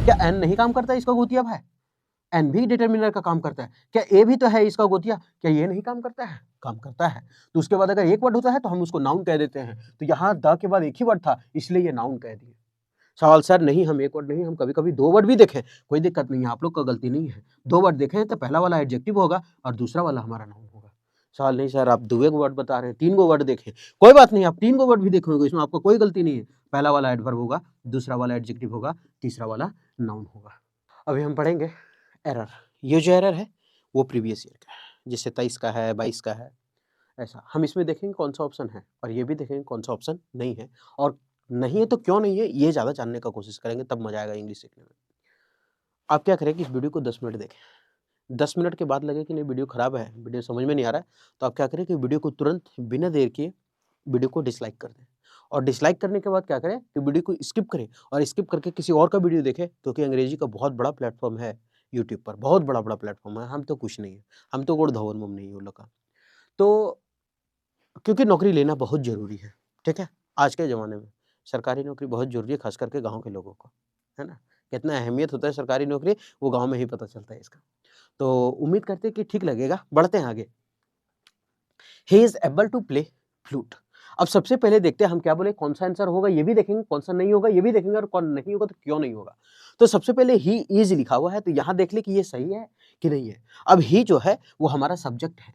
क्या एन नहीं काम करता है इसका गोतिया भाई? एन भी डिटर्मिनर का काम करता है। क्या ए भी तो है इसका गोतिया, क्या ये नहीं काम करता है? काम करता है। तो उसके बाद अगर एक वर्ड होता है तो हम उसको नाउन कह देते हैं। तो यहाँ द के बाद एक ही वर्ड था इसलिए ये नाउन कह दिए। सवाल सर नहीं हम एक वर्ड नहीं, हम कभी कभी दो वर्ड भी देखें, कोई दिक्कत नहीं है, आप लोग का गलती नहीं है। दो वर्ड देखें तो पहला वाला एडजेक्टिव होगा और दूसरा वाला हमारा नाउन होगा। सवाल नहीं सर आप दो एक वर्ड बता रहे हैं, तीन गो वर्ड देखें, कोई बात नहीं, आप तीन गो वर्ड भी देखोगे, इसमें आपको कोई गलती नहीं है। पहला वाला एडवर्ब होगा, दूसरा वाला एडजेक्टिव होगा, तीसरा वाला नाउन होगा। अभी हम पढ़ेंगे एरर। ये जो एरर है वो प्रीवियस ईयर का है, जैसे 23 का है, 22 का है, ऐसा हम इसमें देखेंगे कौन सा ऑप्शन है और ये भी देखेंगे कौन सा ऑप्शन नहीं है, और नहीं है तो क्यों नहीं है ये ज़्यादा जानने का कोशिश करेंगे, तब मजा आएगा इंग्लिश सीखने में। आप क्या करें कि इस वीडियो को 10 मिनट देखें, 10 मिनट के बाद लगे कि नहीं वीडियो ख़राब है, वीडियो समझ में नहीं आ रहा है, तो आप क्या करें कि वीडियो को तुरंत बिना देर किए वीडियो को डिसलाइक कर दें, और डिसलाइक करने के बाद क्या करें कि वीडियो को स्किप करें और स्किप करके किसी और का वीडियो देखें, क्योंकि अंग्रेजी का बहुत बड़ा प्लेटफॉर्म है यूट्यूब पर, बहुत बड़ा प्लेटफॉर्म है, हम तो कुछ नहीं है, हम तो गुड़ धवन मुम नहीं है उन लोग का। तो क्योंकि नौकरी लेना बहुत ज़रूरी है, ठीक है? आज के ज़माने में सरकारी नौकरी बहुत ज़रूरी है, ख़ास करके गाँव के लोगों को, है ना? कितना अहमियत होता है सरकारी नौकरी, वो गाँव में ही पता चलता है इसका। तो उम्मीद करते हैं कि ठीक लगेगा, बढ़ते हैं आगे। He is able to play flute. अब सबसे पहले देखते हैं हम क्या बोले, कौन सा आंसर होगा ये भी देखेंगे, कौन सा नहीं होगा ये भी देखेंगे, और कौन नहीं होगा तो क्यों नहीं होगा। तो सबसे पहले ही इज़ लिखा हुआ है, तो यहाँ देख ले कि ये सही है कि नहीं है। अब ही जो है वो हमारा सब्जेक्ट है,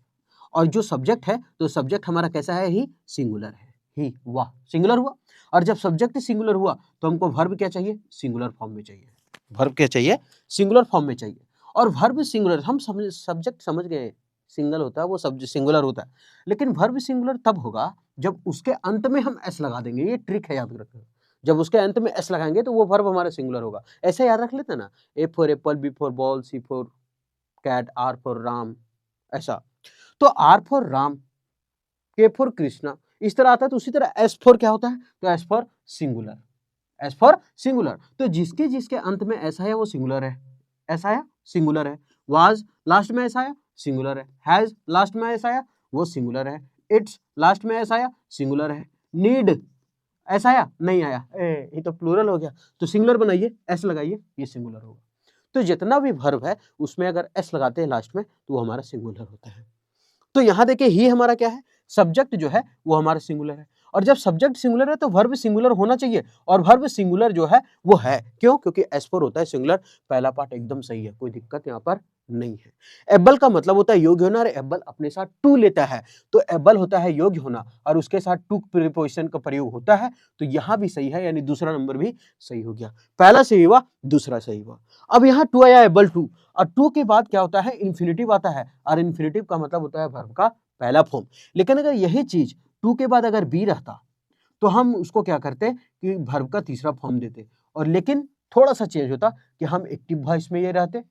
और जो सब्जेक्ट है तो सब्जेक्ट हमारा कैसा है, ही सिंगुलर है, ही वाह सिंगुलर हुआ। और जब सब्जेक्ट सिंगुलर हुआ तो हमको वर्ब क्या चाहिए, सिंगुलर फॉर्म में चाहिए। वर्ब क्या चाहिए, सिंगुलर फॉर्म में चाहिए। और वर्ब सिंगुलर हम सब्जेक्ट समझ गए, सिंगल होता है वो सब्जेक्ट सिंगुलर होता है, लेकिन वर्ब सिंगुलर तब होगा जब उसके अंत में हम एस लगा देंगे, ये ट्रिक है याद रखना। जब उसके अंत में एस लगाएंगे तो वो वर्ब हमारा सिंगुलर होगा। ऐसे याद रख लेते हैं ना, A for apple, B for ball, C for cat, R for Ram, ऐसा। तो आर फॉर राम, के फॉर कृष्णा, इस तरह आता है। तो उसी तरह एस फॉर क्या होता है, तो S for singular, S for singular. तो जिसके जिसके अंत में एस है वो सिंगुलर है, एस आया सिंगुलर है। वाज लास्ट में एस आया सिंगुलर है। हैज लास्ट में एस आया वो सिंगुलर है। इट्स लास्ट में एस आया सिंगुलर है। नीड एस आया नहीं आया, ये तो प्लूरल हो गया, तो सिंगुलर बनाइए, एस लगाइए, ये सिंगुलर होगा। तो जितना भी वर्ब है उसमें अगर एस लगाते हैं लास्ट में तो वो हमारा सिंगुलर होता है। तो यहाँ देखिए ही हमारा क्या है, सब्जेक्ट जो है वो हमारा सिंगुलर है, और जब सब्जेक्ट सिंगुलर है तो वर्ब सिंगुलर होना चाहिए, और वर्ब सिंगुलर जो है वो है, क्यों, क्योंकि एस फोर होता है सिंगुलर। पहला पार्ट एकदम सही है, कोई दिक्कत यहाँ पर नहीं है। एबल का मतलब होता है योग्य होना, और एबल अपने साथ टू लेता है, तो एबल होता है योग्य होना और उसके साथ टू प्रीपोजिशन का प्रयोग होता है। तो यहाँ भी सही है, यानी दूसरा नंबर भी सही हो गया, पहला सही हुआ, दूसरा सही हुआ। अब यहाँ टू आया एबल टू, और टू के बाद क्या होता है, इन्फिनिटिव आता है, और इन्फिनिटिव का मतलब होता है वर्ब का पहला फॉर्म। लेकिन अगर यही चीज टू के बाद अगर बी रहता तो हम उसको क्या करते कि वर्ब का तीसरा फॉर्म देते, और लेकिन थोड़ा सा चेंज होता कि हम एक्टिव वॉइस में ये रहते,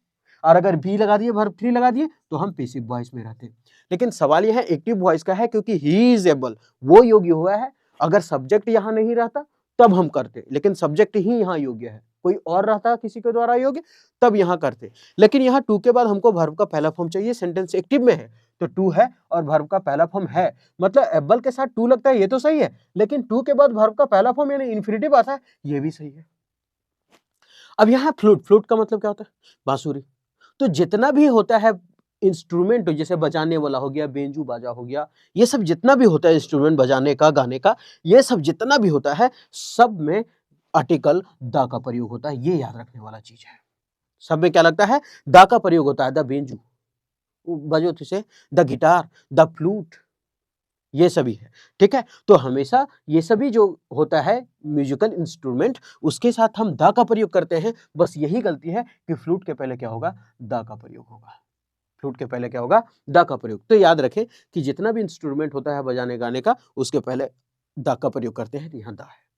और अगर बी लगा दिए, वर्ब थ्री लगा दिए, तो हम पैसिव वॉइस में रहते। लेकिन सवाल यह है एक्टिव वॉइस का है, क्योंकि ही इज एबल वो योग्य हुआ है। अगर सब्जेक्ट यहाँ नहीं रहता तब हम करते, लेकिन सब्जेक्ट ही यहाँ योग्य है, कोई और रहता किसी के द्वारा योग्य तब यहाँ करते। लेकिन यहाँ टू के बाद हमको वर्ब का पहला फॉर्म चाहिए, सेंटेंस एक्टिव में है तो टू है और वर्ब का पहला फॉर्म है, मतलब एबल के साथ टू लगता है, ये तो सही है, लेकिन टू के बाद वर्ब का पहला फॉर्म यानी इन्फिनिटिव आता है, ये भी सही है। अब यहाँ फ्लूट, फ्लूट का मतलब क्या होता है, बांसुरी। तो जितना भी होता है इंस्ट्रूमेंट, जैसे बजाने वाला हो गया, बेंजू बाजा हो गया, ये सब जितना भी होता है इंस्ट्रूमेंट बजाने का, गाने का, ये सब जितना भी होता है, सब में आर्टिकल द का प्रयोग होता है, ये याद रखने वाला चीज है। सब में क्या लगता है, द का प्रयोग होता है, द बेंजू बजो तुझे, द गिटार, द फ्लूट, ये सभी है, ठीक है। तो हमेशा ये सभी जो होता है म्यूजिकल इंस्ट्रूमेंट, उसके साथ हम द का प्रयोग करते हैं। बस यही गलती है कि फ्लूट के पहले क्या होगा, द का प्रयोग होगा, फ्लूट के पहले क्या होगा, द का प्रयोग। तो याद रखें कि जितना भी इंस्ट्रूमेंट होता है बजाने गाने का, उसके पहले द का प्रयोग करते हैं, यहाँ द है।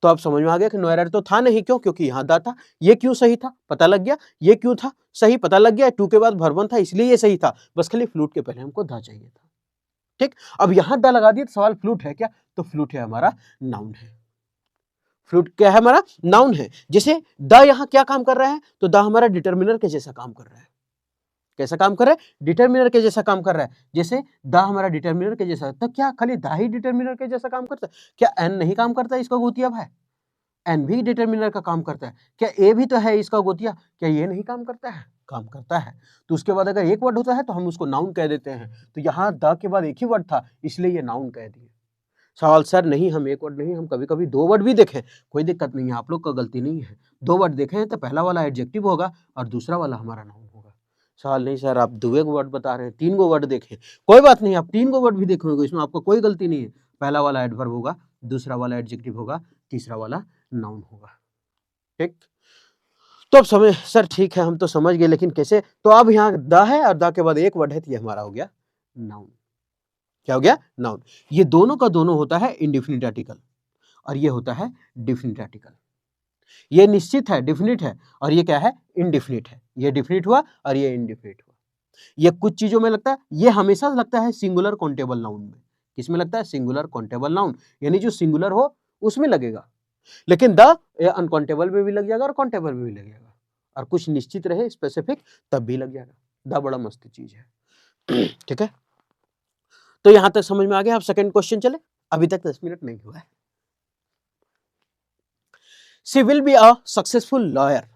तो आप समझ में आ गया कि नो एरर तो था नहीं, क्यों, क्योंकि यहाँ द था। ये क्यों सही था पता लग गया, ये क्यों था सही पता लग गया, टू के बाद वर्ब था इसलिए ये सही था, बस खाली फ्लूट के पहले हमको द चाहिए था, ठीक। अब यहां द लगा दिया तो सवाल फ्लूट है क्या, तो फ्लूट है हमारा नाउन है। फ्लूट क्या है, हमारा नाउन है। जैसे द यहां क्या काम कर रहा है, तो द हमारा डिटर्मिनर के जैसा काम कर रहा है। कैसा काम कर रहा है, डिटर्मिनर के जैसा काम कर रहा है। जैसे द हमारा डिटर्मिनर के जैसा, तो क्या खाली द ही डिटर्मिनर के जैसा काम करता है, क्या एन नहीं काम करता इसका गोतिया भाई? एन भी डिटर्मिनर का काम करता है, क्या ए भी तो है इसका गोतिया, क्या ये नहीं काम करता है? काम करता है। तो उसके बाद अगर एक वर्ड होता है तो हम उसको नाउन कह देते हैं। तो यहाँ द के बाद एक ही वर्ड था, इसलिए ये नाउन कह दिए। सवाल सर नहीं, हम एक वर्ड नहीं, हम कभी कभी दो वर्ड भी देखें, कोई दिक्कत नहीं है, आप लोग का गलती नहीं है। दो वर्ड देखें तो पहला वाला एडजेक्टिव होगा और दूसरा वाला हमारा नाउन होगा। सवाल नहीं सर, आप दो वर्ड बता रहे हैं, तीन गो वर्ड देखें, कोई बात नहीं, आप तीन गो वर्ड भी देखेंगे, इसमें आपको कोई गलती नहीं है। पहला वाला एडवर्ब होगा, दूसरा वाला एडजेक्टिव होगा, तीसरा वाला नाउन होगा। ठीक, तो अब समझ सर, ठीक है हम तो समझ गए, लेकिन कैसे? तो अब यहाँ द है और द के बाद एक वर्ड है, तो ये हमारा हो गया नाउन। क्या हो गया? नाउन। ये दोनों का दोनों होता है इंडेफिनिट आर्टिकल और ये होता है डेफिनिट आर्टिकल। ये निश्चित है, डेफिनिट है, और ये क्या है? इंडेफिनिट है। ये डेफिनिट हुआ और ये इंडेफिनिट हुआ। ये कुछ चीजों में लगता है, ये हमेशा लगता है सिंगुलर काउंटेबल नाउन में। किसमें लगता है? सिंगुलर काउंटेबल नाउन, यानी जो सिंगुलर हो उसमें लगेगा। लेकिन द अनकाउंटेबल में भी लग जाएगा और काउंटेबल में भी लग जाएगा, और कुछ निश्चित रहे स्पेसिफिक तब भी लग जाएगा। द बड़ा मस्त चीज है। ठीक है, तो यहां तक समझ में आ गया। अब सेकंड क्वेश्चन चले, अभी तक 10 मिनट नहीं हुआ है। She will be a successful lawyer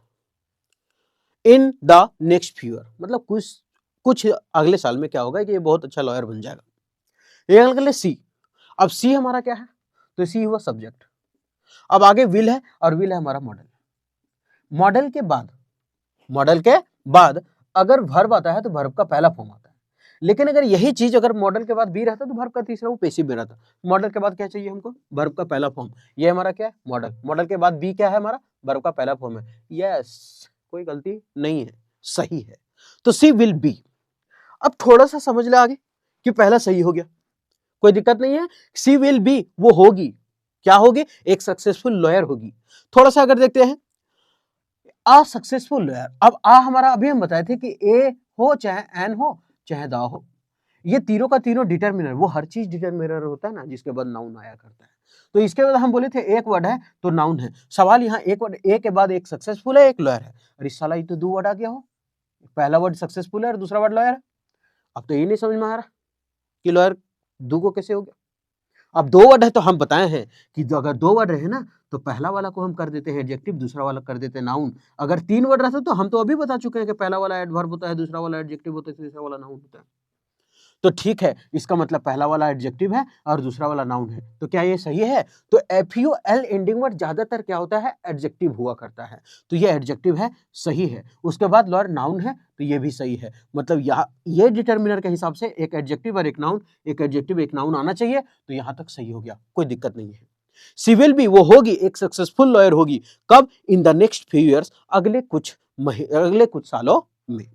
in the next few year, मतलब कुछ अगले साल में क्या होगा कि ये बहुत अच्छा लॉयर बन जाएगा। ये अगले सी, अब सी हमारा क्या है? तो सी हुआ सब्जेक्ट। अब आगे विल है, और विल है हमारा मॉडल। मॉडल के बाद अगर वर्ब आता है तो वर्ब का पहला फॉर्म आता है। लेकिन अगर यही चीज अगर मॉडल के बाद बी रहता तो वर्ब का तीसरा वो पैसिव में रहता। मॉडल के बाद क्या चाहिए हमको? वर्ब का पहला फॉर्म। ये हमारा क्या है? मॉडल। मॉडल के बाद बी क्या है हमारा? वर्ब का पहला फॉर्म है। यस, कोई गलती नहीं है, सही है। तो सी विल बी। अब थोड़ा सा समझ ले आगे कि पहला सही हो गया, कोई दिक्कत नहीं है। सी विल बी, वो होगी, क्या होगी? एक सक्सेसफुल लॉयर होगी। थोड़ा सा अगर देखते हैं, आ सक्सेसफुल लॉयर। अब आ हमारा अभी हम बताए थे कि ए हो चाहे एन हो चाहे दा हो, ये तीनों का तीनों डिटर्मिनर, वो हर चीज डिटर्मिनर होता है ना, जिसके बाद नाउन आया करता है। तो इसके बाद हम बोले थे एक वर्ड है तो नाउन है। सवाल यहाँ एक वर्ड ए के बाद एक सक्सेसफुल है एक लॉयर है, और इस साला ये तो दो वर्ड आ गया हो, पहला वर्ड सक्सेसफुल है और दूसरा वर्ड लॉयर है। अब तो ये नहीं समझ में आ रहा कि लॉयर दो को कैसे हो गया। अब दो वर्ड है तो हम बताए हैं कि अगर दो वर्ड रहे ना तो पहला वाला को हम कर देते हैं एडजेक्टिव, दूसरा वाला कर देते हैं नाउन। अगर तीन वर्ड रहता तो हम तो अभी बता चुके हैं कि पहला वाला एडवर्ब होता है, दूसरा वाला एडजेक्टिव होता है, तीसरा वाला नाउन होता है। तो ठीक है, इसका मतलब पहला वाला एडजेक्टिव है और दूसरा वाला नाउन है। तो क्या ये सही है? तो FUL एंडिंग वर्ड ज्यादातर क्या होता है? एडजेक्टिव हुआ करता है। तो ये एडजेक्टिव है, सही है। उसके बाद लॉयर नाउन है, तो ये भी सही है। मतलब यहाँ ये डिटर्मिनर के हिसाब से एक एडजेक्टिव और एक नाउन, एक एडजेक्टिव एक नाउन आना चाहिए। तो यहाँ तक सही हो गया, कोई दिक्कत नहीं है। शी विल बी, वो होगी, एक सक्सेसफुल लॉयर होगी। कब? In the next few years, अगले कुछ सालों में।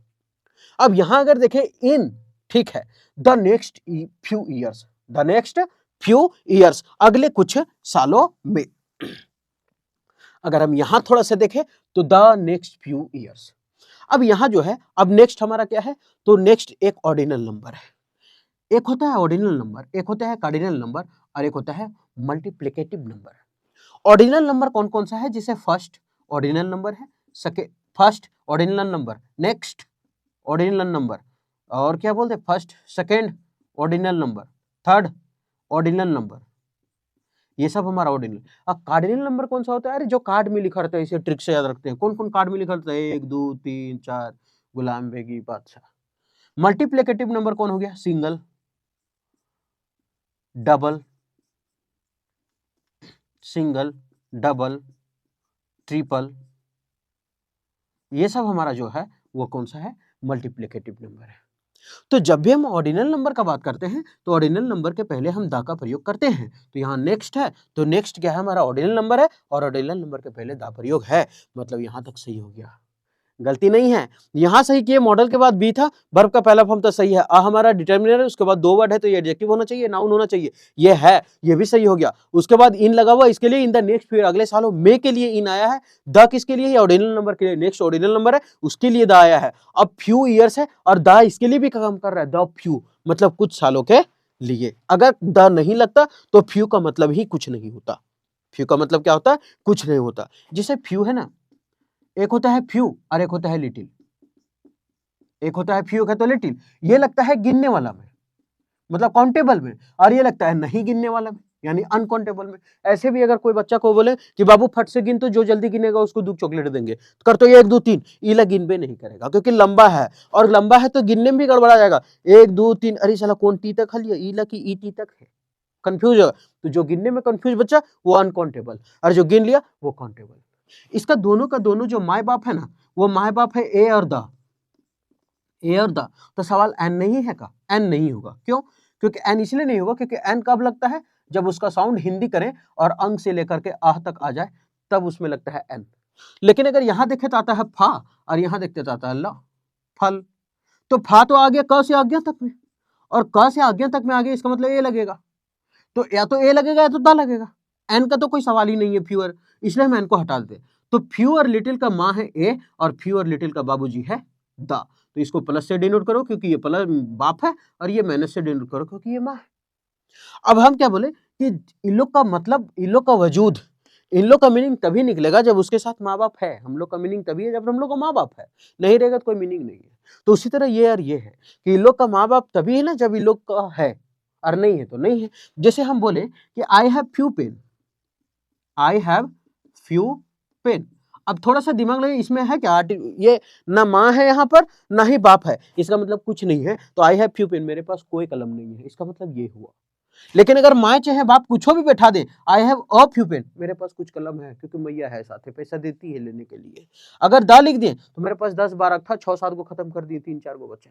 अब यहां अगर देखें इन, ठीक है, द नेक्स्ट फ्यू ईयर्स, अगले कुछ सालों में। अगर हम यहां थोड़ा सा देखें तो द नेक्स्ट फ्यू ईयर्स। अब यहां जो है, अब नेक्स्ट हमारा क्या है? तो नेक्स्ट एक ऑर्डिनल नंबर है। एक होता है ऑर्डिनल नंबर, एक होता है कार्डिनल नंबर, और एक होता है मल्टीप्लिकेटिव नंबर। ऑर्डिनल नंबर कौन कौन सा है? जैसे फर्स्ट ऑर्डिनल नंबर है, first ordinal number, next ordinal number, और क्या बोलते हैं, first second ordinal number, third ordinal number, ये सब हमारा ऑर्डिनल। अब कार्डिनल नंबर कौन सा होता है? अरे जो कार्ड में लिखा रहता है, इसे ट्रिक से याद रखते हैं। कौन कौन कार्ड में लिखा रहता है? 1 2 3 4, गुलाम बेगी बादशाह। मल्टीप्लिकेटिव नंबर कौन हो गया? Single, double, single, double, triple, ये सब हमारा जो है वो कौन सा है? मल्टीप्लिकेटिव नंबर है। तो जब भी हम ऑर्डिनल नंबर का बात करते हैं तो ऑर्डिनल नंबर के पहले हम दा का प्रयोग करते हैं। तो यहाँ नेक्स्ट है, तो नेक्स्ट क्या है? हमारा ऑर्डिनल नंबर है, और ऑर्डिनल नंबर के पहले दा प्रयोग है। मतलब यहाँ तक सही हो गया, गलती नहीं है। यहाँ सही किए, मॉडल के बाद बी था, वर्ब का पहला फॉर्म तो सही है, आ हमारा डिटर्मिनर है, उसके बाद दो वर्ड है तो ये एडजेक्टिव होना चाहिए, नाउन होना चाहिए, ये है, ये भी सही हो गया। उसके बाद इन लगा हुआ, इसके लिए इन द नेक्स्ट, फिर अगले सालों में के लिए इन आया है। द किसके लिए? ऑर्डिनल नंबर के लिए, नेक्स्ट ऑर्डिनल नंबर है उसके लिए द आया है। अब फ्यू ईयर्स है और द इसके लिए भी काम कर रहा है, द फ्यू, मतलब कुछ सालों के लिए। अगर द नहीं लगता तो फ्यू का मतलब ही कुछ नहीं होता। फ्यू का मतलब क्या होता है? कुछ नहीं होता। जैसे फ्यू है ना, एक होता है फ्यू और एक होता है लिटिल। एक होता है फ्यू, तो लिटिल, ये लगता है गिनने वाला में, मतलब काउंटेबल में, और ये लगता है नहीं गिनने वाला में। यानी अनकाउंटेबल में। ऐसे भी अगर कोई बच्चा को बोले कि बाबू फट से गिन, तो जो जल्दी गिनेगा उसको 2 चॉकलेट देंगे, कर तो 1 2 3, ईला गिनबे नहीं करेगा क्योंकि लंबा है, और लंबा है तो गिनने में भी गड़बड़ा जाएगा। 1 2 3, अरे साला कौन टी तक खा लिया, ईला की ई टी तक है, कंफ्यूज होगा। तो जो गिनने में कंफ्यूज बच्चा वो अनकाउंटेबल, और जो गिन लिया वो काउंटेबल। इसका दोनों का दोनों जो माए बाप है ना, वो माए बाप है ए और द, ए और द। तो सवाल एन नहीं है का, एन नहीं होगा। क्यों? क्योंकि एन इसलिए नहीं होगा क्योंकि एन कब लगता है, जब उसका साउंड हिंदी करें और अंग से लेकर के आह तक आ जाए, तब उसमें लगता है एन। लेकिन अगर यहां देखे तो आता है फा, और यहां देखते तो आता है ल, फल। तो फा तो आ गया क से आज्ञा तक में, और क से आज्ञा तक में आ गया, इसका मतलब ए लगेगा। तो या तो ए लगेगा या तो द लगेगा, एन का तो कोई सवाल ही नहीं है, फ्यूअर, इसलिए हम एन को हटा देते। तो फ्यूअर लिटिल का माँ है ए, और फ्यूअर लिटिल का बाबूजी है द। तो इसको प्लस से डिनोट करो क्योंकि ये प्लस बाप है, और ये माइनस से डिनोट करो क्योंकि ये माँ है। अब हम क्या बोले कि इन लोग का मतलब, इन लोग का वजूद, इन लोग का मीनिंग तभी निकलेगा जब उसके साथ माँ बाप है। हम लोग का मीनिंग तभी है जब हम लोग का माँ बाप है, नहीं रहेगा तो कोई मीनिंग नहीं है। तो उसी तरह ये और ये है कि इन लोग का माँ बाप तभी है ना जब इन लोग का है, और नहीं है तो नहीं है। जैसे हम बोले कि I have few pen, I have few pen. अब थोड़ा सा दिमाग लगे, इसमें है क्या, ये ना माँ है यहाँ पर ना ही बाप है, इसका मतलब कुछ नहीं है। तो आई हैव फ्यू पेन, मेरे पास कोई कलम नहीं है, इसका मतलब ये हुआ। लेकिन अगर माँ चाहे बाप कुछ भी बैठा दे, I have a few pen, मेरे पास कुछ कलम है क्योंकि मैया है साथ, पैसा देती है लेने के लिए। अगर दा लिख दिए तो मेरे पास 10 12 था, 6 7 को खत्म कर दिए, 3 4 को बचे,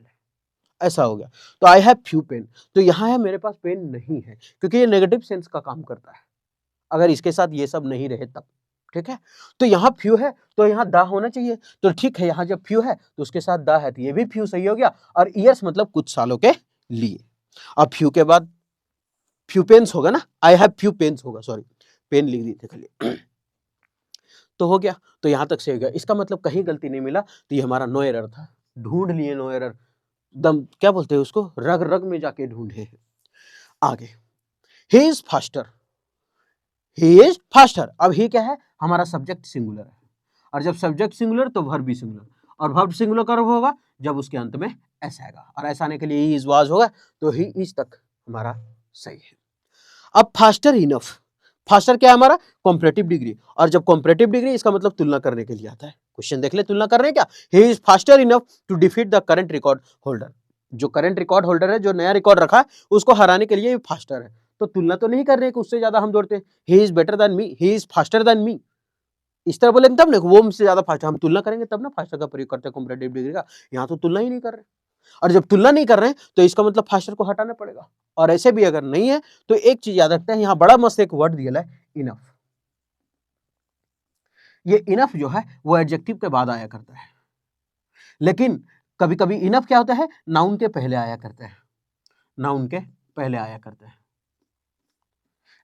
ऐसा हो गया। तो आई हैव फ्यू पेन, तो यहाँ है मेरे पास पेन नहीं है, क्योंकि ये नेगेटिव सेंस का काम करता है, अगर इसके साथ ये सब नहीं रहे तब। ठीक है, तो यहाँ फ्यू है तो यहाँ दा होना चाहिए। तो ठीक है, यहाँ जब फ्यू है तो उसके साथ दा है, तो ये भी फ्यू सही हो गया। और ईयर्स मतलब कुछ सालों के लिए। अब फ्यू के बाद फ्यू पेन्स होगा ना, आई हैव फ्यू पेन्स होगा, सॉरी पेन लिख दी थी खाली। तो हो गया, तो यहां तक से हो गया। इसका मतलब कहीं गलती नहीं मिला, तो ये हमारा नो एरर था। ढूंढ लिए नो एरर, दम क्या बोलते हैं उसको, रग रग में जाके ढूंढे। आगे, ही is faster, he is faster. अब ही क्या है, हमारा सब्जेक्ट सिंगुलर है, और जब सब्जेक्ट सिंगुलर तो वर्ब भी सिंगुलर, और वर्ब सिंगुलर कब होगा, जब उसके अंत में एस आएगा, और ऐसा आने के लिए ही इज वाज होगा, तो ही इज तक हमारा सही है। अब फास्टर इनफ, फास्टर क्या है हमारा, कॉम्परेटिव डिग्री, और जब कॉम्परेटिव डिग्री इसका मतलब तुलना करने के लिए आता है। क्वेश्चन देख ले, तुलना कर रहे हैं क्या, he is faster enough to defeat the current record holder. जो करंट रिकॉर्ड होल्डर है, जो नया रिकॉर्ड रखा है, उसको हराने के लिए फास्टर है। तो तुलना तो नहीं कर रहे हैं कि उससे ज्यादा हम दौड़ते हैं, he is better than me, he is faster than me, इस तरह बोलेंगे तब ना, वो मुझसे ज्यादा फास्ट, हम तुलना करेंगे तब ना फास्टर का प्रयोग करते हैं कॉम्परेटिव डिग्री का। यहाँ तो तुलना ही नहीं कर रहे, और जब तुलना नहीं कर रहे हैं तो इसका मतलब फास्टर को हटाना पड़ेगा। और ऐसे भी अगर नहीं है तो एक चीज याद रखते हैं, यहाँ बड़ा मस्त एक वर्ड दिया है, इनफ। ये इनफ जो है वो एडजेक्टिव के बाद आया करता है, लेकिन कभी कभी इनफ क्या होता है, नाउन के पहले आया करता है, नाउन के पहले आया करता है।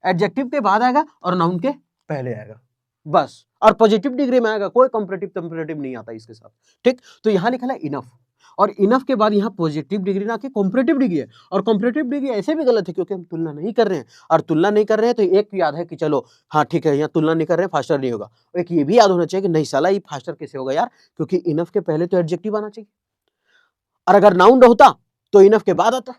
एडजेक्टिव के बाद आएगा और नाउन के पहले आएगा बस, और पॉजिटिव डिग्री में आएगा, कोई कंपैरेटिव कंपैरेटिव नहीं आता इसके साथ। ठीक, तो यहां लिखा है इनफ, और इनफ के बाद यहाँ पॉजिटिव डिग्री ना कि कंपैरेटिव डिग्री है। और कंपैरेटिव डिग्री ऐसे भी गलत है क्योंकि हम तुलना नहीं कर रहे हैं, और तुलना नहीं कर रहे हैं तो एक याद है कि चलो हाँ ठीक है, यहाँ तुलना नहीं कर रहे हैं, फास्टर नहीं होगा। एक ये भी याद होना चाहिए कि नहीं साला ये फास्टर कैसे होगा यार, क्योंकि इनफ के पहले तो एडजेक्टिव आना चाहिए, और अगर नाउन होता तो इनफ के बाद आता।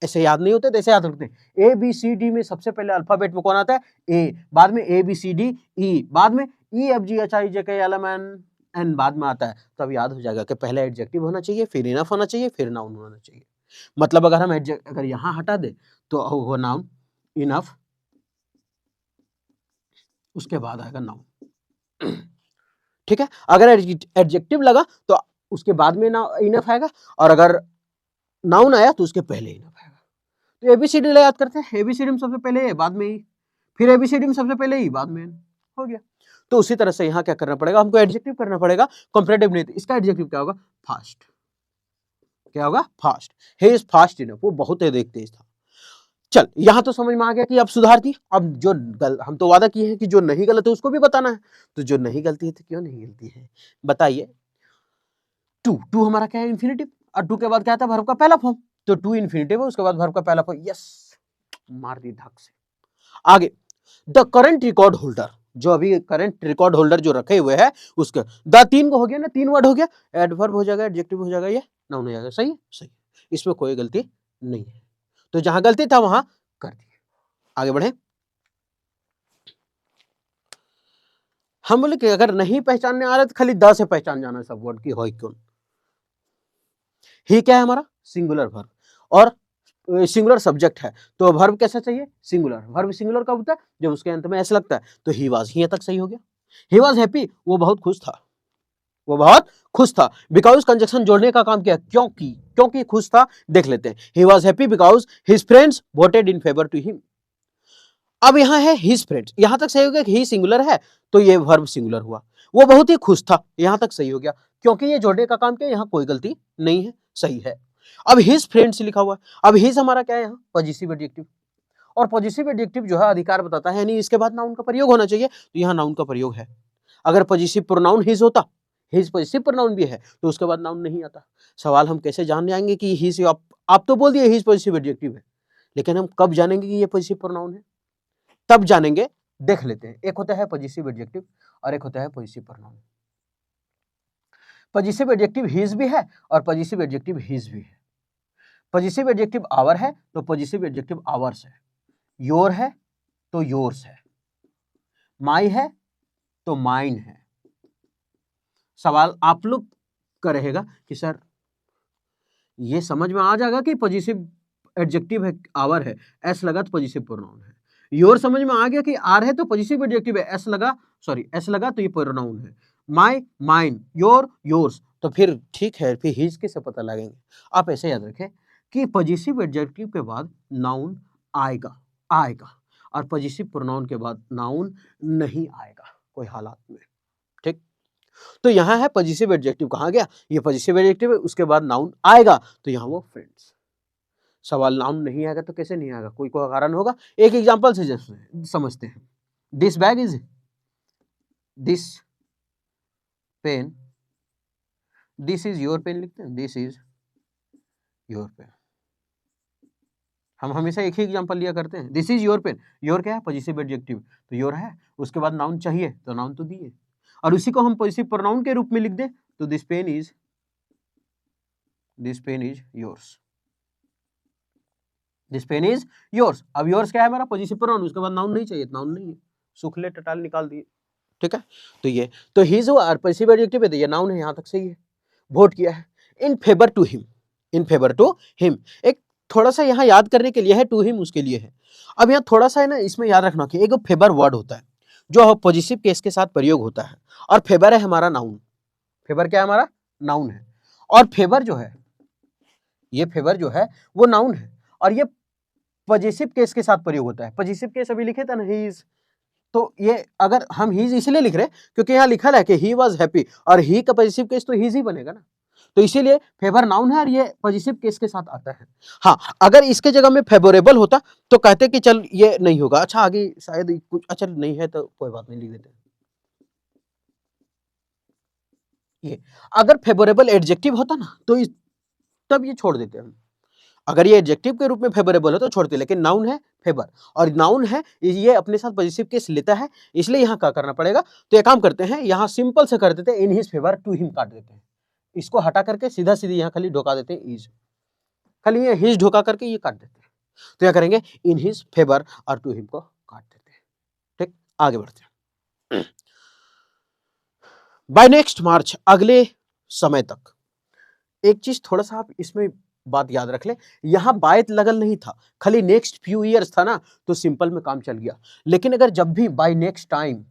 ऐसे याद नहीं होते, तो ऐसे याद रखते हैं, ए बी सी डी में सबसे पहले अल्फाबेट में कौन आता है, ए, बाद में A B C D E, बाद में E F G H I जे के एल एम एन एन बाद में आता है। तो अब याद हो जाएगा कि पहले एडजेक्टिव होना चाहिए, फिर इनफ होना चाहिए, फिर नाउन होना चाहिए। मतलब अगर हम अगर यहाँ हटा दे तो वो नाउन इनफ, उसके बाद आएगा नाउन। ठीक है, अगर एडजेक्टिव लगा तो उसके बाद में ना इनफ आएगा, और अगर नाउन आया तो उसके पहले इनफ आएगा। तो एबीसीडी याद करते हैं, एबीसीडी में सबसे पहले ए, बाद में ई, फिर एबीसीडी में सबसे पहले ई, बाद में एन, हो गया। तो उसी तरह से यहाँ क्या करना पड़ेगा, हमको एडजेक्टिव करना पड़ेगा, कंपैरेटिव नहीं। इसका एडजेक्टिव क्या होगा, फास्ट। क्या होगा, fast. He is fast enough, वो बहुत तेज था। चल, यहां तो समझ में आ गया कि अब सुधार थी। अब जो हम तो वादा किए हैं कि जो नहीं गलत है उसको भी बताना है, तो जो नहीं गलती है तो क्यों नहीं गलती है बताइए। टू हमारा क्या है, इंफिनिटिव, और टू के बाद क्या था, वर्ब का पहला फॉर्म, तो टू इंफिनिटिव है, उसके बाद वर्ब का पहला फॉर्म, यस मार दी धक से। आगे, द करंट रिकॉर्ड होल्डर, जो अभी करंट रिकॉर्ड होल्डर जो रखे हुए हैं उसके, द तीन को हो गया ना, 3 वर्ड हो गया, एडवर्ब हो जाएगा, एडजेक्टिव हो जाएगा, ये नाउन हो जाएगा। सही है, सही, इसमें कोई गलती नहीं है। तो जहां गलती था वहां कर दी। आगे बढ़े। हम बोले कि अगर नहीं पहचानने आ रहा तो खाली द से पहचान जाना सब वर्ड की हो कौन। ही क्या है हमारा सिंगुलर वर्ब और सिंगुलर सब्जेक्ट है, तो वर्ब कैसा चाहिए सिंगुलर। वर्ब सिंगुलर कब होता है जब उसके अंत में ऐसा लगता है, तो ही वाज ही तक सही हो गया। ही वाज हैप्पी, वो बहुत खुश था, वो बहुत खुश था। बिकॉज कंजक्शन जोड़ने का काम किया, क्योंकि क्योंकि खुश था। देख लेते हैं, he was happy because his friends voted in favour to him. अब यहाँ है हिज फ्रेंड्स, यहां तक सही हो गया कि ही सिंगुलर है तो ये वर्ब सिंगुलर हुआ। वो बहुत ही खुश था, यहां तक सही हो गया, क्योंकि ये जोड़ने का काम किया, यहाँ कोई गलती नहीं है, सही है। अब हिज फ्रेंड्स लिखा हुआ है, अब हिज हमारा क्या है यहाँ पॉजिटिव एडजेक्टिव, और पॉजिटिव एडजेक्टिव जो है अधिकार बताता है, यानी इसके बाद नाउन का प्रयोग होना चाहिए, तो यहाँ नाउन का प्रयोग है। अगर पॉजिटिव प्रोनाउन हिज होता, हिज पॉजिटिव प्रोनाउन भी है, तो उसके बाद नाउन नहीं आता। सवाल हम कैसे जान जाएंगे कि हिज, आप तो बोल दिए हिज पॉजिटिव एडजेक्टिव है, लेकिन हम कब जानेंगे कि ये पॉजिटिव प्रोनाउन है, तब जानेंगे। देख लेते हैं, एक होता है पॉजिटिव एडजेक्टिव और एक होता है positive pronoun. Positive adjective his भी है और पॉजिटिव एडजेक्टिव हिज भी है। पॉजिटिव एडजेक्टिव आवर है तो पॉजिटिव एडजेक्टिव आवर्स है, योर है तो योर्स है, माई है तो माइन है। सवाल आप लोग का रहेगा कि सर ये समझ में आ जाएगा कि पॉजिटिव एडजेक्टिव है आवर है, एस लगा तो पॉजिटिव प्रोनाउन है। योर समझ में आ गया कि आर है तो पॉजिटिव एडजेक्टिव है, एस लगा, सॉरी एस लगा तो ये प्रोनाउन है। माई माइन, योर योर्स, तो फिर ठीक है, फिर हिज कैसे पता लगेंगे। आप ऐसे याद रखें कि पॉजिटिव एडजेक्टिव के बाद नाउन आएगा आएगा, और पॉजिटिव प्रोनाउन के बाद नाउन नहीं आएगा कोई हालात में, ठीक। तो यहाँ है पॉजिटिव एडजेक्टिव कहाँ गया, ये पॉजिटिव एडजेक्टिव है, उसके बाद नाउन आएगा, तो यहाँ वो फ्रेंड्स। सवाल नाउन नहीं आएगा तो कैसे नहीं आएगा, कोई कारण होगा। एक एग्जांपल से जैसे समझते हैं, this bag is, this pen, this is your pen लिखते हैं, दिस इज योर पेन। हम हमेशा एक ही एग्जांपल लिया करते हैं, this is your pen, your क्या है पॉजिटिव एडजेक्टिव, तो योर है, उसके बाद नाउन चाहिए तो नाउन तो दिए, और उसी को हम पॉजिटिव प्रोनाउन के रूप में लिख दें तो this pen is yours, this pen is yours. अब योर्स क्या है हमारा पॉजिटिव प्रोनाउन, उसके बाद नाउन नहीं चाहिए, नाउन नहीं है, सुखले टटाल निकाल दिए, ठीक है। तो ये तो हिज और पॉजिटिव एडजेक्टिव है, तो ये नाउन है, यहां तक सही है। वोट किया है in favour to him, in favour to him, एक थोड़ा सा यहाँ याद करने के लिए है, टू हिम उसके लिए है। अब यहाँ थोड़ा सा है ना, इसमें याद रखना कि एक फेवर वर्ड होता है जो पॉजिटिव केस के साथ प्रयोग होता है, और फेवर है हमारा नाउन। फेवर क्या है हमारा नाउन है, और फेवर जो है, ये फेवर जो है वो नाउन है, और ये पॉजिटिव केस के साथ प्रयोग होता है। पॉजिटिव केस अभी लिखे थे ना हीज, तो ये अगर हम हीज इसलिए लिख रहे क्योंकि यहाँ लिखा है कि ही वाज हैप्पी, और ही का पॉजिटिव केस तो हीज ही बनेगा ना, तो इसीलिए फेवर नाउन है और ये पॉजिटिव केस के साथ आता है। हाँ, अगर इसके जगह में फेवरेबल होता तो कहते कि चल ये नहीं होगा। अच्छा आगे शायद कुछ, अच्छा नहीं है तो कोई बात नहीं, लिख देते हैं। ये अगर फेवरेबल एडजेक्टिव होता ना तो तब ये छोड़ देते हैं हम। अगर ये एडजेक्टिव के रूप में फेवरेबल है तो छोड़ते, लेकिन नाउन है फेवर, और नाउन है ये अपने साथ पॉजिटिव केस लेता है, इसलिए यहाँ क्या करना पड़ेगा। तो ये काम करते हैं, यहाँ सिंपल से कर देते हैं, in his favour to him काट देते हैं, इसको हटा करके सीधा सीधी यहाँ खाली ढोका देते हैं इज, खाली ये हिज ढोका करके ये काट देते हैं। तो क्या करेंगे, इन हिज फेवर और टू हिम को काट देते हैं, ठीक। आगे बढ़ते हैं। बाय नेक्स्ट मार्च, अगले समय तक। एक चीज थोड़ा सा आप इसमें बात याद रख ले, यहां बाय लगल नहीं था, खाली नेक्स्ट फ्यू ईयर्स था ना, तो सिंपल में काम चल गया। लेकिन अगर जब भी by next time,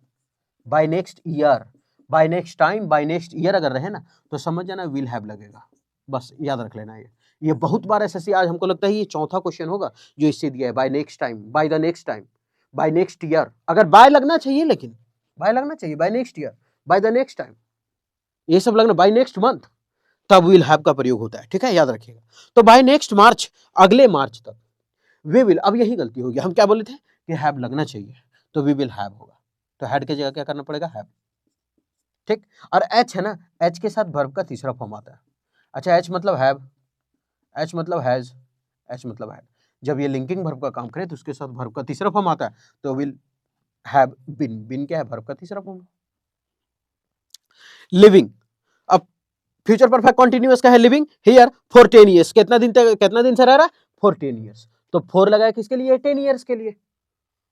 by next year, by next time, by next year अगर रहे ना, तो समझ जाना विल हैव लगेगा, बस याद रख लेना। ये बहुत बार एसएससी, आज हमको लगता है ये चौथा क्वेश्चन होगा जो इससे दिया है, by next time, by the next time, by next year. अगर बाय लगना चाहिए, लेकिन बाय लगना चाहिए, by next year, by the next time, ये सब लगना बाय नेक्स्ट मंथ, तब विल हैव का प्रयोग होता है, ठीक है, याद रखिएगा। तो बाय नेक्स्ट मार्च, अगले मार्च तक, वी विल, अब यही गलती होगी, हम क्या बोले थे कि हैव लगना चाहिए, तो वी विल हैव होगा, तो हैड की जगह क्या करना पड़ेगा, हैव, ठीक। और एच है ना, एच के साथ वर्ब का तीसरा फॉर्म आता है। अच्छा, एच मतलब हैव, एच मतलब हैज, एच मतलब हैड। जब ये लिंकिंग वर्ब का काम करे तो उसके साथ वर्ब का तीसरा फॉर्म आता है, तो विल हैव बीन, बीन क्या है वर्ब का तीसरा फॉर्म। लिविंग, अब फ्यूचर परफेक्ट कंटीन्यूअस का है लिविंग हियर फॉर 10 ईयर्स, कितना दिन तक, कितना दिन से रह रहा है, फॉर 10 ईयर्स, तो 4 लगाया किसके लिए, 10 ईयर्स के लिए।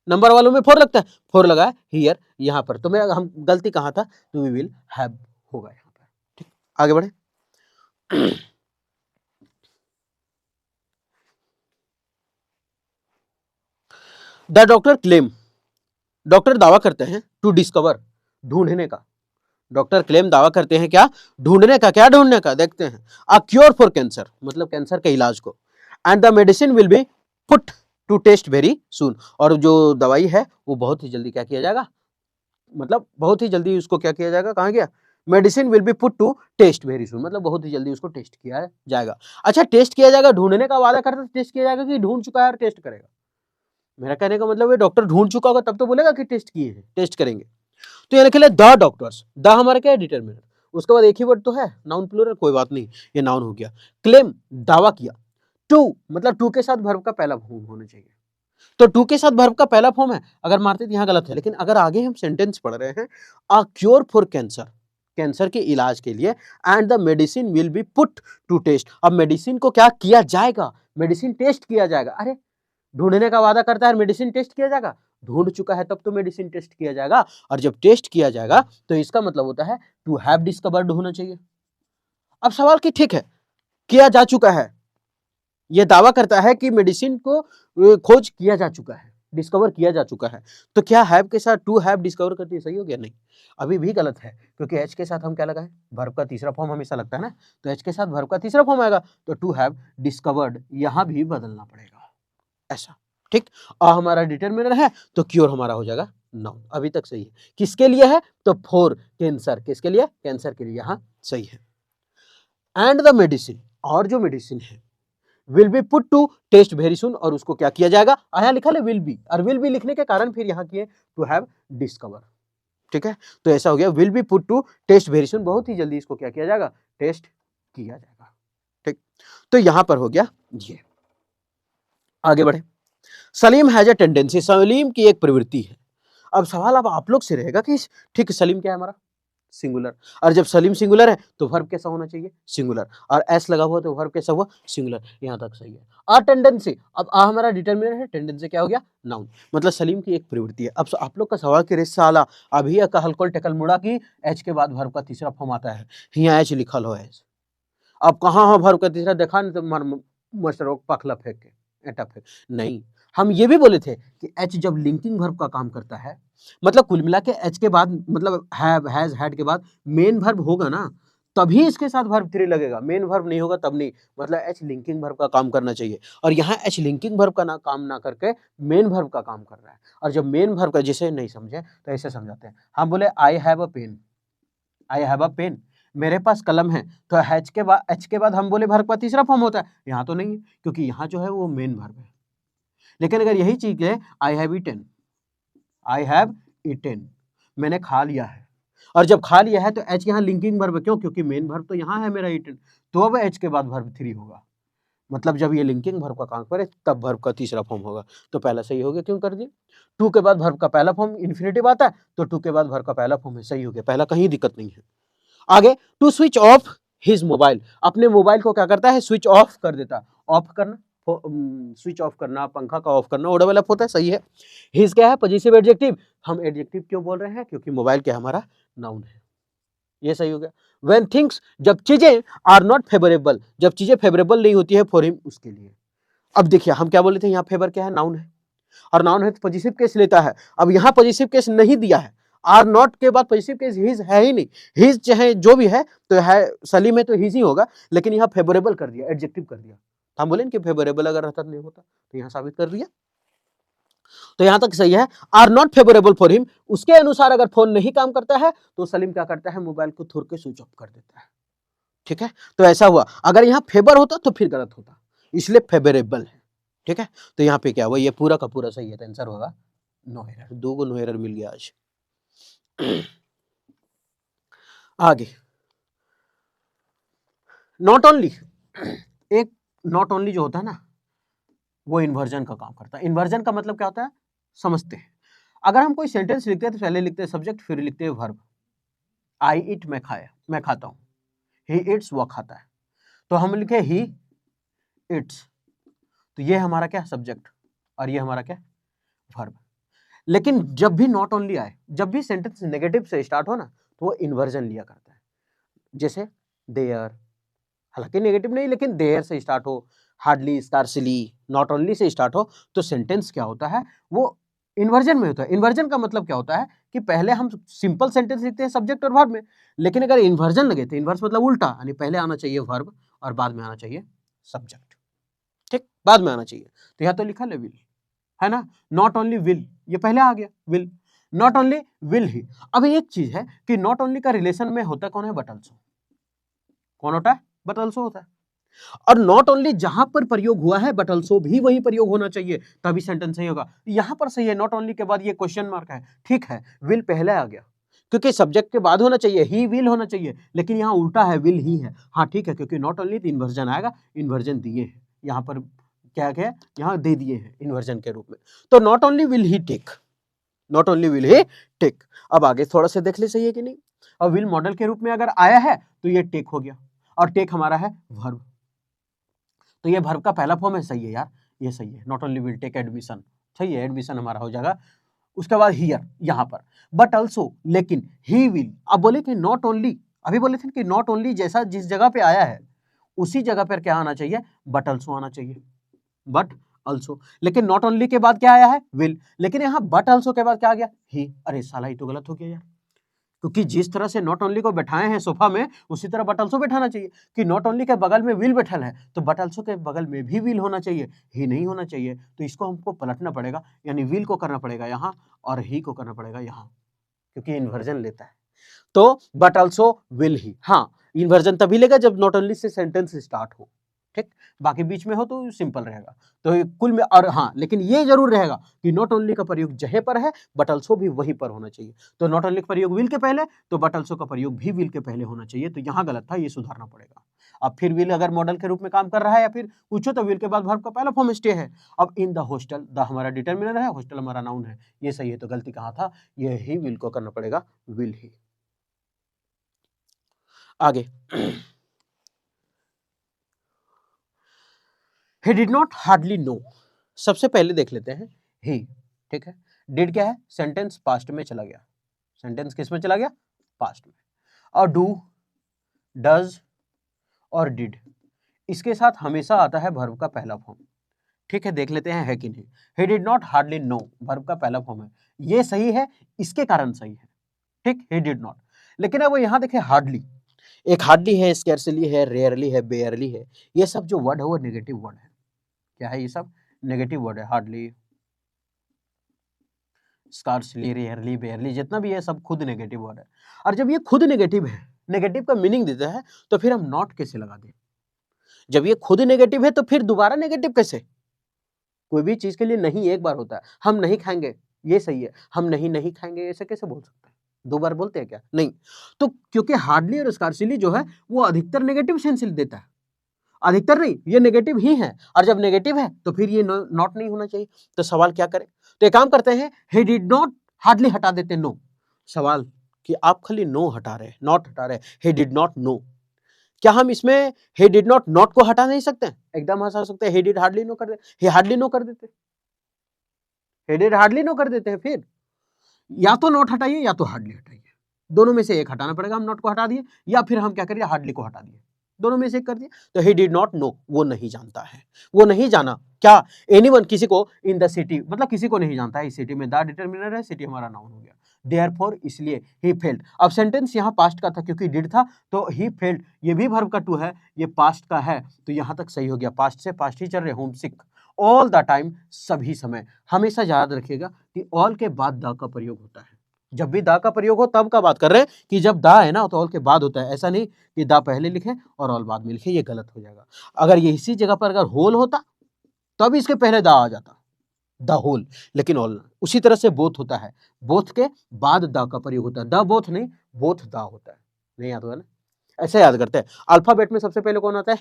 नंबर वालों में 4 लगता है, 4 लगा है हियर यहाँ पर, तो मेरा हम गलती कहाँ था, तो वी विल हैव होगा यहाँ पर। ठीक, आगे बढ़े। द डॉक्टर क्लेम, डॉक्टर दावा करते हैं टू डिस्कवर, ढूंढने का, डॉक्टर क्लेम दावा करते हैं क्या, ढूंढने का, क्या ढूंढने का, देखते हैं, अ क्योर फॉर कैंसर, मतलब कैंसर के इलाज को, and the medicine will be put to test very soon, और जो दवाई है वो बहुत ही जल्दी क्या किया जाएगा, मतलब बहुत ही जल्दी उसको क्या किया जाएगा, कहाँ गया, medicine will be put to test very soon, मतलब बहुत ही जल्दी उसको टेस्ट किया जाएगा। अच्छा, टेस्ट किया जाएगा, ढूंढने का वादा करता है, टेस्ट किया जाएगा कि ढूंढ चुका है और टेस्ट करेगा, मेरा कहने का मतलब ये डॉक्टर ढूंढ चुका होगा तब तो बोलेगा कि टेस्ट किए हैं, टेस्ट करेंगे। तो ये लिखे द डॉक्टर्स, द हमारा क्या है, डिटरमिनर, उसके बाद एक ही वर्ड तो है, नाउन प्लूरल, कोई बात नहीं, ये नाउन हो गया। क्लेम, दावा किया, टू मतलब टू के साथ वर्ब का पहला फॉर्म होना चाहिए, तो टू के साथ वर्ब का पहला फॉर्म है, अगर मारते तो यहाँ गलत है, लेकिन अगर आगे हम सेंटेंस पढ़ रहे हैं, a cure for cancer, cancer के इलाज के लिए, and the medicine will be put to test, अब मेडिसिन को क्या किया जाएगा, मेडिसिन टेस्ट किया जाएगा, अरे ढूंढने का वादा करता है, मेडिसिन टेस्ट किया जाएगा, ढूंढ चुका है तब तो मेडिसिन टेस्ट किया जाएगा, और जब टेस्ट किया जाएगा तो इसका मतलब होता है टू हैव डिस्कवर्ड होना चाहिए। अब सवाल कि ठीक है, किया जा चुका है, यह दावा करता है कि मेडिसिन को खोज किया जा चुका है, डिस्कवर किया जा चुका है, तो क्या हैव के साथ टू हैव डिस्कवर करती है, सही हो गया, नहीं, अभी भी गलत है, क्योंकि एच के साथ हम क्या लगाए, वर्ब का तीसरा फॉर्म हमेशा लगता है ना, तो एच के साथ वर्ब का तीसरा फॉर्म आएगा, तो टू हैव डिस्कवर्ड यहां भी बदलना पड़ेगा, ऐसा, ठीक। आ हमारा डिटरमिनर है तो क्योर हमारा हो जाएगा नाउन, अभी तक सही है, किसके लिए है, तो फॉर कैंसर, किसके लिए, कैंसर के लिए, यहां सही है। एंड द मेडिसिन, और जो मेडिसिन है, will be put to test very soon, और उसको क्या किया जाएगा, आया लिखा है विल बी, और विल बी लिखने के कारण फिर यहां किए टू हैव डिस्कवर, ठीक है, तो ऐसा हो गया, will be put to test very soon, बहुत ही जल्दी इसको क्या किया जाएगा, टेस्ट किया जाएगा, ठीक। तो यहां पर हो गया ये, आगे बढ़े। Salim has a tendency, Salim की एक प्रवृत्ति है, अब सवाल अब आप लोग से रहेगा कि ठीक है, सलीम क्या है हमारा, सिंगुलर, और जब सलीम सिंगुलर है तो वर्ब कैसा होना चाहिए, सिंगुलर, और एस लगा हुआ तो वर्ब कैसा हुआ, सिंगुलर, यहां तक सही है। आ टेंडेंसी, अब आ हमारा डिटरमिनर है, टेंडेंसी क्या हो गया, नाउन, मतलब सलीम की एक प्रवृत्ति है। अब आप लोग का सवाल कि रे साला अभी कहलकोल टेकल मुड़ा की एच के बाद वर्ब का तीसरा फॉर्म आता है, यहाँ एच लिखल हो एच, अब कहाँ हो वर्ब का तीसरा, देखा नहीं तो मास्टर पखला फेंक के एटा फेंक, नहीं, हम ये भी बोले थे कि एच जब लिंकिंग वर्ब का काम करता है, मतलब कुल मिला के एच के बाद मतलब हैव हैज हैड के बाद मेन वर्ब होगा ना, तभी इसके साथ वर्ब 3 लगेगा, मेन वर्ब नहीं होगा तब नहीं, मतलब एच लिंकिंग वर्ब का काम करना चाहिए, और यहाँ एच लिंकिंग वर्ब का काम ना करके मेन वर्ब का काम कर रहा है, और जब मेन वर्ब का जिसे नहीं समझे तो ऐसे समझाते हैं, हम बोले I have a pen, I have a pen, मेरे पास कलम है, तो एच के बाद हम बोले वर्ब का तीसरा फॉर्म होता है, यहाँ तो नहीं है, क्योंकि यहाँ जो है वो मेन वर्ब है। लेकिन अगर यही चीज है, I have eaten, I have eaten, मैंने खा लिया है, और जब खा लिया है तो एच यहाँ लिंकिंग वर्ब क्यों, क्योंकि मेन वर्ब तो यहाँ है मेरा ईटेन, तो अब एच के बाद वर्ब 3 होगा, मतलब जब ये लिंकिंग वर्ब का काम करे तब वर्ब का तीसरा फॉर्म होगा, तो पहला सही हो गया, क्यों कर दिए, टू के बाद वर्ब का पहला फॉर्म इन्फिनेटिव आता है, तो टू के बाद वर्ब का पहला फॉर्म है, सही हो गया, पहला कहीं दिक्कत नहीं है। आगे, to switch off his mobile, अपने मोबाइल को क्या करता है, स्विच ऑफ कर देता है, ऑफ करना, स्विच ऑफ करना, पंखा का ऑफ करना, डबल एफ होता है, सही है। हिज क्या है, पॉजिटिव एडजेक्टिव, हम एडजेक्टिव क्यों बोल रहे हैं, क्योंकि मोबाइल क्या हमारा नाउन है, ये सही हो गया। व्हेन थिंग्स, जब चीजें आर नॉट फेवरेबल, जब चीजें फेवरेबल नहीं होती है फॉर हिम, उसके लिए। अब देखिए हम क्या बोले थे, यहाँ फेवर क्या है, नाउन है, और नाउन है तो पॉजिटिव केस लेता है, अब यहाँ पॉजिटिव केस नहीं दिया है, आर नॉट के बाद पॉजिटिव केस हिज है ही नहीं, हिज चाहे जो भी है तो है, सलीम है तो हिज ही होगा, लेकिन यहाँ फेवरेबल कर दिया, एडजेक्टिव कर दिया, हम बोले कि फेवरेबल अगर रहता नहीं होता, तो यहाँ साबित कर दिया, तो यहां तक सही है, are not favourable for him, उसके अनुसार अगर फोन नहीं काम करता है तो सलीम क्या करता है, मोबाइल को थोड़ के स्विच ऑफ कर देता है, ठीक है, तो ऐसा हुआ, अगर यहाँ फेवर होता तो फिर गलत होता, इसलिए फेवरेबल है, ठीक है, तो यहाँ पे क्या हुआ, ये पूरा का पूरा सही है, तो आंसर होगा नो एरर, 2 को नो एरर मिल गया आज। आगे, नॉट ओनली, एक नॉट ओनली जो होता है ना, वो इन्वर्जन का काम करता है, इन्वर्जन का मतलब क्या होता है, समझते हैं, अगर हम कोई सेंटेंस लिखते हैं तो पहले लिखते हैं सब्जेक्ट, फिर लिखते हैं वर्ब, आई ईट, मैं खाया, मैं खाता हूं, ही ईट्स, वो खाता है, तो हम लिखे ही इट्स, तो ये हमारा क्या सब्जेक्ट, और ये हमारा क्या वर्ब, लेकिन जब भी नॉट ओनली आए, जब भी सेंटेंस नेगेटिव से स्टार्ट हो ना, तो वो इन्वर्जन लिया करता है। जैसे देयर, हालांकि नेगेटिव नहीं, लेकिन देयर से स्टार्ट हो, hardly, scarcely, not only say start हो, तो सेंटेंस क्या होता है, वो इन्वर्जन में होता है। इन्वर्जन का मतलब क्या होता है कि पहले हम सिंपल सेंटेंस लिखते हैं सब्जेक्ट और वर्ब में, लेकिन अगर इन्वर्जन लगे तो इन्वर्स मतलब उल्टा, यानी पहले आना चाहिए वर्ब और बाद में आना चाहिए सब्जेक्ट। ठीक, बाद में आना चाहिए। तो यहाँ तो लिखा है विल, है ना, नॉट ओनली विल, ये पहले आ गया विल, नॉट ओनली विल ही। अब एक चीज है कि नॉट ओनली का रिलेशन में होता कौन है, बट ऑल्सो। कौन होता है, बट ऑल्सो होता है। और नॉट ओनली जहां पर प्रयोग हुआ है, बट ऑल्सो भी वही प्रयोग होना चाहिए, तभी सेंटेंस सही होगा। यहां पर सही है, नॉट ओनली के बाद ये क्वेश्चन मार्क है, ठीक है, विल पहले आ गया, क्योंकि सब्जेक्ट के बाद होना चाहिए, ही विल होना चाहिए, लेकिन यहाँ उल्टा है, विल ही है। हाँ ठीक है, क्योंकि नॉट ओनली तो इन्वर्जन आएगा, इन्वर्जन दिए है यहाँ पर, क्या क्या यहाँ दे दिए हैं इन्वर्जन के रूप में। तो not only will he take, not only will he take. अब आगे थोड़ा सा देख ले सही है कि नहीं। अब विल मॉडल के रूप में अगर आया है तो ये टेक हो गया, और टेक हमारा है वर्ब, तो ये वर्ब का पहला फॉर्म है, सही है यार, ये सही है, not only will take admission, सही है, एडमिशन हमारा हो जाएगा। उसके बाद हियर, यहाँ पर बट ऑल्सो, लेकिन ही विल। अब बोले कि नॉट ओनली, अभी बोले थे कि नॉट ओनली जैसा जिस जगह पे आया है उसी जगह पर क्या आना चाहिए, बट ऑल्सो आना चाहिए, बट ऑल्सो। लेकिन नॉट ओनली के बाद क्या आया है, विल, लेकिन यहाँ बट ऑल्सो के बाद क्या आ गया, ही। अरे साला ये तो गलत हो गया यार, क्योंकि जिस तरह से नॉट ओनली को बैठाए हैं सोफा में, उसी तरह बट ऑल्सो बैठाना चाहिए, कि नॉट ओनली के बगल में विल बैठल है तो बट ऑल्सो के बगल में भी विल होना चाहिए, ही नहीं होना चाहिए। तो इसको हमको पलटना पड़ेगा, यानी विल को करना पड़ेगा यहाँ और ही को करना पड़ेगा यहाँ, क्योंकि इन्वर्जन लेता है। तो बट ऑल्सो विल ही, हाँ, इन्वर्जन तभी लेगा जब not only say sentence start हो, ठीक, बाकी बीच में हो तो सिंपल रहेगा। तो कुल में, और हाँ, लेकिन ये जरूर रहेगा कि नॉट ओनली का प्रयोग जहे पर है, बट ऑल्सो भी वहीं पर होना चाहिए। तो नॉट ओनली का प्रयोग विल के पहले, तो बट ऑल्सो का प्रयोग भी विल के पहले होना चाहिए। तो यहाँ गलत था, ये सुधारना पड़ेगा। अब फिर विल अगर मॉडल के रूप में काम कर रहा है या फिर पूछो तो विल के बाद वर्ब का पहला फॉर्म स्टे है। अब इन द हॉस्टल, द हमारा डिटरमिनर है, हॉस्टल हमारा नाउन है, ये सही है। तो गलती कहाँ था, ये ही विल को करना पड़ेगा, विल ही। आगे he did not hardly know, सबसे पहले देख लेते हैं he, ठीक है। did क्या है, सेंटेंस पास्ट में चला गया, सेंटेंस किस में चला गया, पास्ट में। और do, does और did, इसके साथ हमेशा आता है वर्ब का पहला फॉर्म, ठीक है। देख लेते हैं है कि नहीं। he did not hardly know verb का पहला फॉर्म है, ये सही है, इसके कारण सही है, ठीक, he did not। लेकिन अब यहाँ देखें हार्डली, एक हार्डली है, स्कैर्सली है, रेयरली है, बेयरली है, ये सब जो वर्ड है वो नेगेटिव वर्ड है। क्या है, ये सब नेगेटिव वर्ड है, हार्डली, स्कार्सली, रेयरली, बेयरली, जितना भी है सब खुद नेगेटिव वर्ड है। और जब ये खुद नेगेटिव है, नेगेटिव का मीनिंग देता है, तो फिर हम नॉट कैसे लगा दें। जब ये खुद नेगेटिव है तो फिर दोबारा नेगेटिव कैसे। कोई भी चीज के लिए नहीं एक बार होता है, हम नहीं खाएंगे, ये सही है, हम नहीं नहीं खाएंगे, ऐसे कैसे बोल सकते हैं, दो बार बोलते हैं क्या, नहीं। तो क्योंकि हार्डली और स्कार्सली जो है वो अधिकतर नेगेटिव सेंस देता है, अधिकतर नहीं, ये नेगेटिव ही है, और जब नेगेटिव है तो फिर ये नॉट नहीं होना चाहिए। तो सवाल क्या करें, तो एक काम करते हैं, he did not, हार्डली हटा देते नो, सवाल कि आप खाली नो हटा रहे, नॉट हटा रहे, he did not know, क्या हम इसमें he did not नॉट को हटा नहीं सकते, एकदम हटा सकते हैं, he did hardly नो कर देते, he hardly नो कर देते, he did hardly नो कर देते हैं। फिर या तो नॉट हटाइए या तो हार्डली हटाइए, दोनों में से एक हटाना पड़ेगा। हम नॉट को हटा दिए या फिर हम क्या करिए, हार्डली को हटा दिए, दोनों में से एक कर दिए। तो he did not know, वो नहीं जानता है, वो नहीं जाना, क्या, एनीवन, किसी को, इन द सिटी, मतलब किसी को नहीं जानता है इस सिटी में, द डिटरमिनर है, सिटी हमारा नाउन हो गया, देयरफॉर, इसलिए ही फेल्ड। अब सेंटेंस यहाँ पास्ट का था क्योंकि डिड था, तो ही फेल्ड, ये भी वर्ब का टू है, ये पास्ट का है, तो यहाँ तक सही हो गया। पास्ट से पास्ट ही चल रहे, home sick, all the time, सभी समय। हमेशा याद रखिएगा कि ऑल के बाद द का प्रयोग होता है, जब भी दा का प्रयोग हो तब का बात कर रहे हैं, कि जब दा है ना तो ऑल के बाद होता है, ऐसा नहीं कि दा पहले लिखे और ऑल बाद में लिखे, ये गलत हो जाएगा। अगर ये इसी जगह पर अगर होल होता तब इसके पहले दा आ जाता, द होल, लेकिन ऑल ना। उसी तरह से बोथ होता है, बोथ के बाद दा का प्रयोग होता है, द बोथ नहीं, बोथ दा होता है, नहीं याद होगा ना। ऐसे याद करते हैं, अल्फाबेट में सबसे पहले कौन आता है,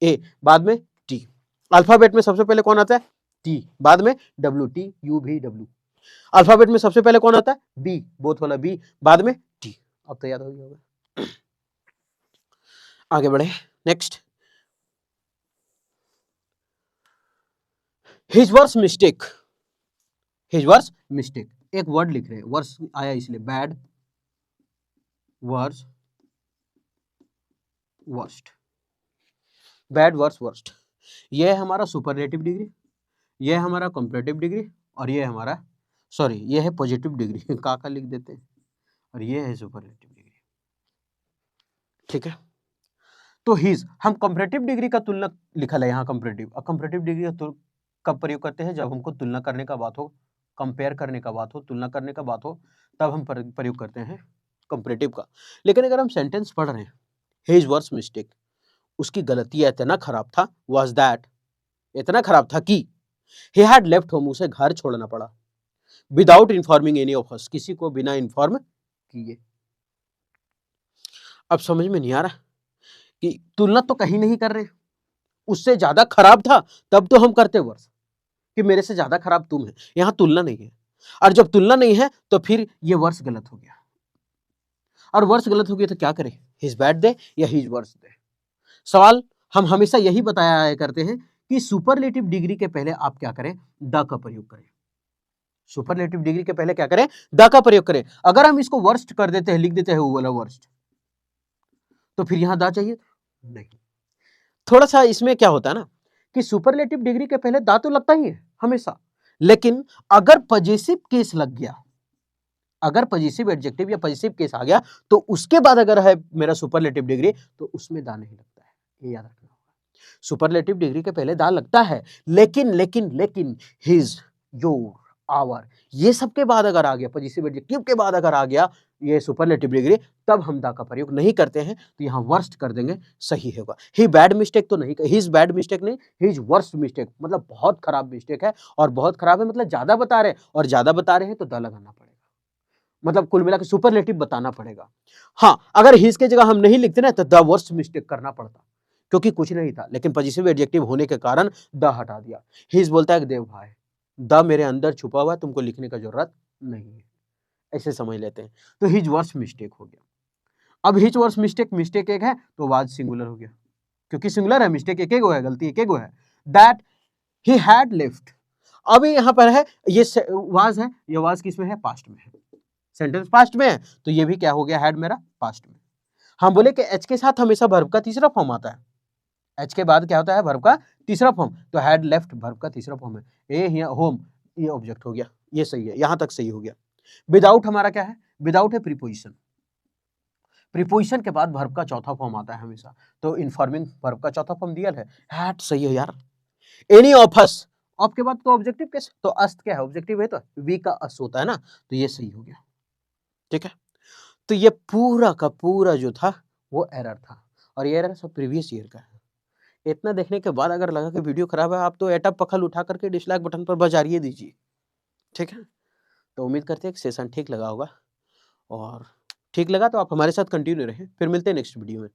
ए, बाद में टी, अल्फाबेट में सबसे पहले कौन आता है, टी, बाद में डब्ल्यू, टी यू भी डब्ल्यू। अल्फाबेट में सबसे पहले कौन आता है, बी, बोथ वाला बी, बाद में टी। अब तो याद हो गया होगा। आगे बढ़े, next, his worse mistake, his worse mistake, एक वर्ड लिख रहे हैं, वर्स आया इसलिए, bad, worse, worst, bad, worse, worst. ये है हमारा सुपरलेटिव डिग्री, ये है हमारा कंपैरेटिव डिग्री, और ये हमारा सॉरी ये है पॉजिटिव डिग्री का लिख देते हैं, और ये है सुपरलेटिव डिग्री। ठीक है, तो हिज, हम कंपैरेटिव डिग्री का तुलना लिखा है यहाँ कंपैरेटिव, और कंपैरेटिव डिग्री का कब प्रयोग करते हैं, जब हमको तुलना करने का बात हो, कंपेयर करने का बात हो, तुलना करने का बात हो, तब हम प्रयोग करते हैं कंपैरेटिव का। लेकिन अगर हम सेंटेंस पढ़ रहे हैं, हिज वर्स मिस्टेक, उसकी गलती इतना खराब था, वाज दैट, इतना खराब था कि ही हैड लेफ्ट होम, उसे घर छोड़ना पड़ा, without informing any of us, किसी को बिना इन्फॉर्म किए। अब समझ में नहीं आ रहा कि तुलना तो कहीं नहीं कर रहे, उससे ज्यादा खराब था तब तो हम करते वर्स कि मेरे से ज्यादा खराब तुम है, यहां तुलना नहीं है, और जब तुलना नहीं है तो फिर ये वर्स गलत हो गया, और वर्स गलत हो गया तो क्या करें, हिज बैड दे या हिज वर्स दे। सवाल हम हमेशा यही बताया करते हैं कि सुपरलेटिव डिग्री के पहले आप क्या करें, द का प्रयोग करें, सुपरलेटिव डिग्री के पहले क्या करें, द का प्रयोग करें। अगर हम इसको वर्स्ट कर देते हैं, लिख देते हैं वो वाला वर्स्ट, तो फिर यहां द चाहिए नहीं। थोड़ा सा इसमें क्या होता है ना कि सुपरलेटिव डिग्री के पहले दा तो लगता ही है हमेशा, लेकिन अगर पजेसिव केस लग गया, अगर पजेसिव एडजेक्टिव या पजेसिव केस आ गया, तो उसके बाद अगर है मेरा सुपरलेटिव डिग्री, तो उसमें दा नहीं लगता है, ये याद रखना होगा। सुपरलेटिव डिग्री के पहले दा लगता है, लेकिन लेकिन लेकिन हिज, योर, आवर, ये सब के बाद अगर आ गया, पजेसिव एडजेक्टिव के बाद अगर आ गया ये सुपरलेटिव डिग्री, तब हम दा का प्रयोग नहीं करते हैं, तो यहां वर्स्ट कर देंगे, सही होगा। ही बैड मिस्टेक तो नहीं, हिज बैड मिस्टेक नहीं, हिज वर्स्ट मिस्टेक, मतलब बहुत खराब मिस्टेक है, और बहुत खराब है मतलब ज्यादा बता रहे हैं, और ज्यादा बता रहे हैं तो दा लगाना पड़ेगा, मतलब कुल मिला के सुपरलेटिव बताना पड़ेगा। हाँ, अगर हिज के जगह हम नहीं लिखते ना तो द वर्स्ट मिस्टेक करना पड़ता, क्योंकि कुछ नहीं था, लेकिन पॉजिटिव एडजेक्टिव होने के कारण द हटा दिया। हिज बोलता है देव भाई, द मेरे अंदर छुपा हुआ है, तुमको लिखने का जरूरत नहीं है, ऐसे समझ लेते हैं, तो हिज वर्स्ट मिस्टेक हो गया। अब हिज वर्स्ट मिस्टेक, मिस्टेक एक है तो वाज सिंगुलर हो गया, क्योंकि सिंगुलर है, मिस्टेक एक है, गलती एक है, दैट ही हैड लेफ्ट। अभी यहां पर है ये वाज है, ये वाज किस में है, पास्ट में है, सेंटेंस पास्ट में है, तो ये भी क्या हो गया, हैड मेरा पास्ट में। हम बोले कि एच के साथ हमेशा वर्ब का तीसरा फॉर्म आता है, एच के बाद क्या होता है, वर्ब का तीसरा फॉर्म, तो हैड लेफ्ट वर्ब का तीसरा फॉर्म है, ए होम, ये ऑब्जेक्ट हो गया, ये सही है, यहां तक सही हो गया। विदाउट हमारा क्या है, विदाउट है प्रीपोजिशन, प्रीपोजिशन के बाद वर्ब का चौथा फॉर्म आता है हमेशा, तो इन्फॉर्मिंग वर्ब का चौथा फॉर्म दिया है, हैड सही है यार। एनी ऑफ अस, ऑफ के बाद तो ऑब्जेक्टिव केस, तो अस्त क्या है, ऑब्जेक्टिव है, तो वी का अस होता है ना, तो ये सही हो गया। ठीक है, तो ये पूरा का पूरा जो था वो एरर था, और ये एरर सब प्रीवियस ईयर का है। इतना देखने के बाद अगर लगा कि वीडियो खराब है, आप तो एटप पखल उठा करके डिसलाइक बटन पर बजारिए दीजिए। ठीक है, तो उम्मीद करते हैं कि सेशन ठीक लगा होगा, और ठीक लगा तो आप हमारे साथ कंटिन्यू रहें, फिर मिलते हैं नेक्स्ट वीडियो में।